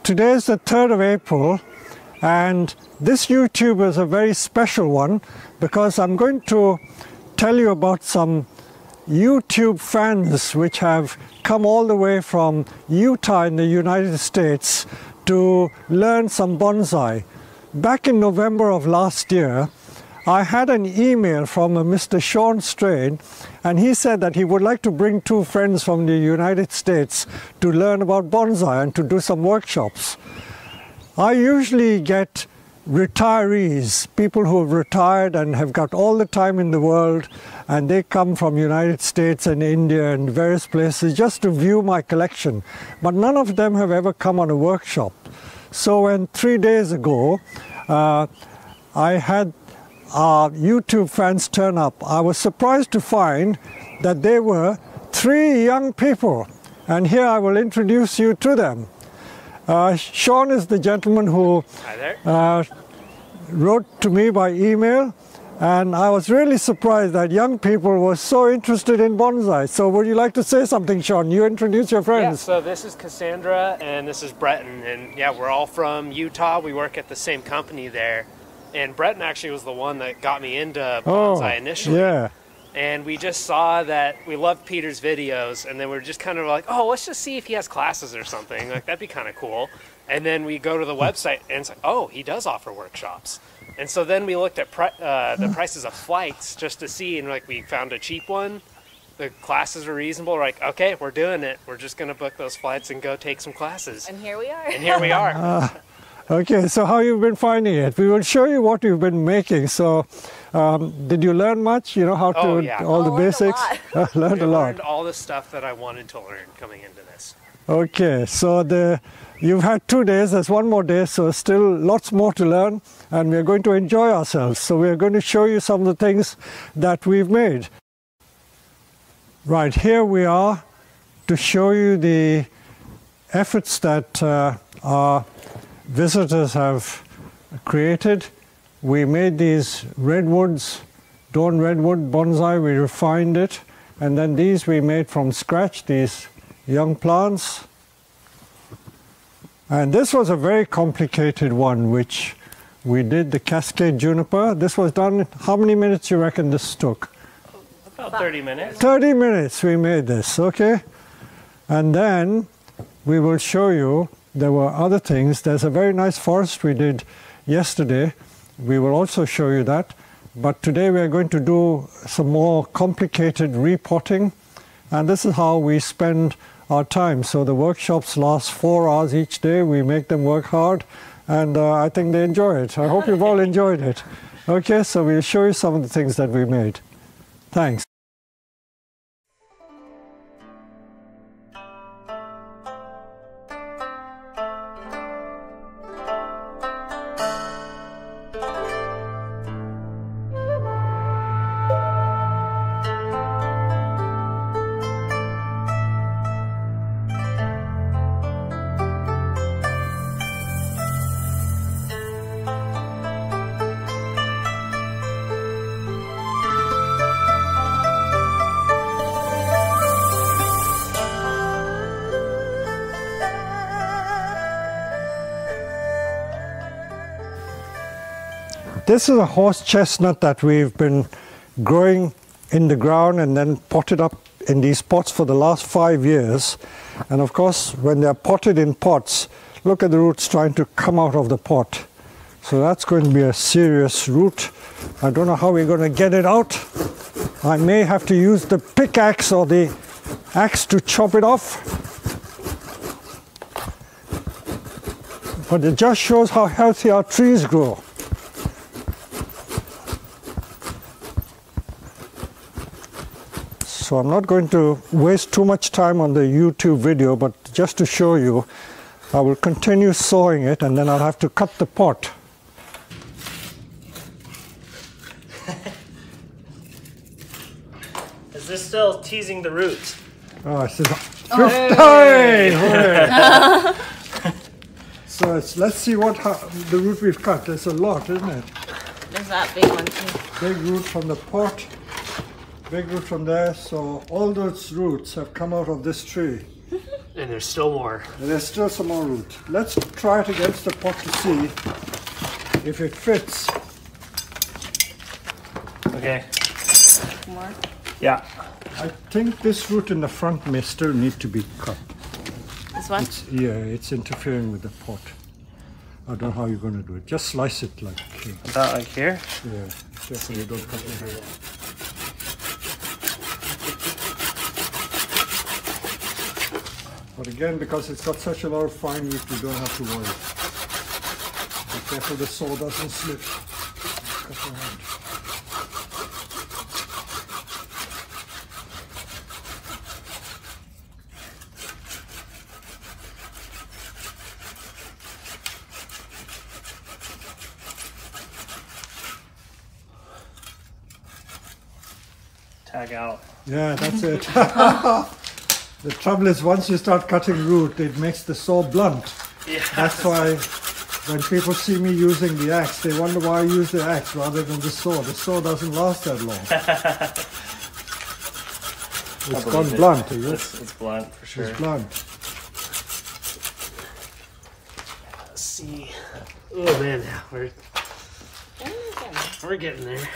Today is the 3rd of April, and this YouTube is a very special one because I'm going to tell you about some YouTube fans which have come all the way from Utah in the United States to learn some bonsai. Back in November of last year, I had an email from a Mr. Sean Strain, and he said that he would like to bring 2 friends from the United States to learn about bonsai and to do some workshops. I usually get retirees, people who have retired and have got all the time in the world, and they come from United States and India and various places just to view my collection. But none of them have ever come on a workshop. So when 3 days ago, I had YouTube fans turn up, I was surprised to find that there were 3 young people, and here I will introduce you to them. Sean is the gentleman who wrote to me by email, and I was really surprised that young people were so interested in bonsai. So would you like to say something, Sean? You introduce your friends. Yeah, so this is Cassandra and this is Breton, and yeah, we're all from Utah. We work at the same company there. And Breton actually was the one that got me into bonsai initially. Yeah. And we just saw that we loved Peter's videos, and then we were just kind of like, oh, let's just see if he has classes or something. Like, that'd be kind of cool. And then we go to the website, and it's like, oh, he does offer workshops. And so then we looked at the prices of flights just to see, and like we found a cheap one. The classes were reasonable. We're like, okay, we're doing it. We're just going to book those flights and go take some classes. And here we are. And here we are. Okay, so how you've been finding it? We will show you what you've been making. So, did you learn much? You know how to all the basics? Learned a lot. Learned all the stuff that I wanted to learn coming into this. Okay, so you've had 2 days. There's one more day, so still lots more to learn, and we're going to enjoy ourselves. So we're going to show you some of the things that we've made. Right, here we are to show you the efforts that our visitors have created. We made these redwoods, dawn redwood bonsai, we refined it, and then these we made from scratch, these young plants. And this was a very complicated one which we did, the Cascade Juniper. This was done, how many minutes you reckon this took? About 30 minutes. 30 minutes we made this, okay? And then we will show you there were other things. There's a very nice forest we did yesterday. We will also show you that. But today we are going to do some more complicated repotting. And this is how we spend our time. So the workshops last 4 hours each day. We make them work hard. And I think they enjoy it. I hope you've all enjoyed it. Okay, so we'll show you some of the things that we made. Thanks. This is a horse chestnut that we've been growing in the ground and then potted up in these pots for the last 5 years. And of course, when they're potted in pots, look at the roots trying to come out of the pot. So that's going to be a serious root. I don't know how we're going to get it out. I may have to use the pickaxe or the axe to chop it off. But it just shows how healthy our trees grow. So I'm not going to waste too much time on the YouTube video, but just to show you, I will continue sowing it and then I'll have to cut the pot. Is this still teasing the roots? Oh, it says, hey! So let's see the root we've cut. There's a lot, isn't it? There's that big one too. Big root from the pot, big root from there. So all those roots have come out of this tree. And there's still more. There's still some more root. Let's try it against the pot to see if it fits. Okay. More? Yeah. I think this root in the front may still need to be cut. This one? It's interfering with the pot. I don't know how you're going to do it. Just slice it like here. About like here? Yeah, definitely don't cut your hair. But again, because it's got such a lot of fine root, you don't have to worry. Be careful the saw doesn't slip. Cut your hand. Tag out. Yeah, that's it. The trouble is, once you start cutting root, it makes the saw blunt. Yeah. That's why when people see me using the axe, they wonder why I use the axe rather than the saw. The saw doesn't last that long. It's gone blunt, is it? It's blunt, for sure. It's blunt. Let's see. Oh man, we're getting there.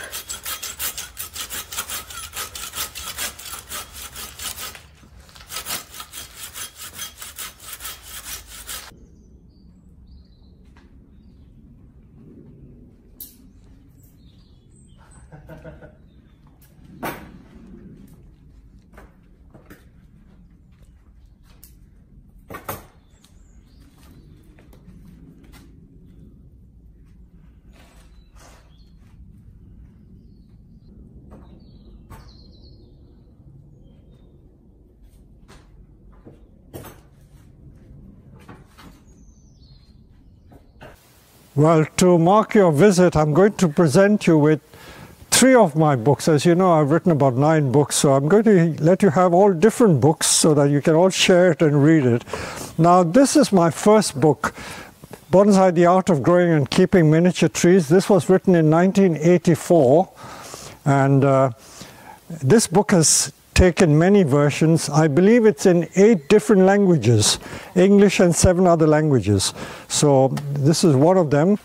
Well, to mark your visit, I'm going to present you with 3 of my books. As you know, I've written about 9 books, so I'm going to let you have all different books so that you can all share it and read it. Now, this is my first book, Bonsai, The Art of Growing and Keeping Miniature Trees. This was written in 1984, and this book has taken many versions. I believe it's in 8 different languages, English and 7 other languages. So this is one of them,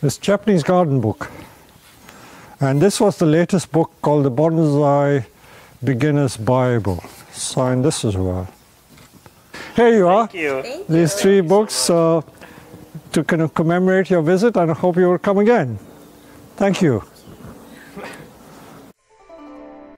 this Japanese garden book. And this was the latest book called the Bonsai Beginner's Bible. Signed this as well. Here you are. Thank you. Thank These you. 3 books to kind of commemorate your visit, and I hope you will come again. Thank you.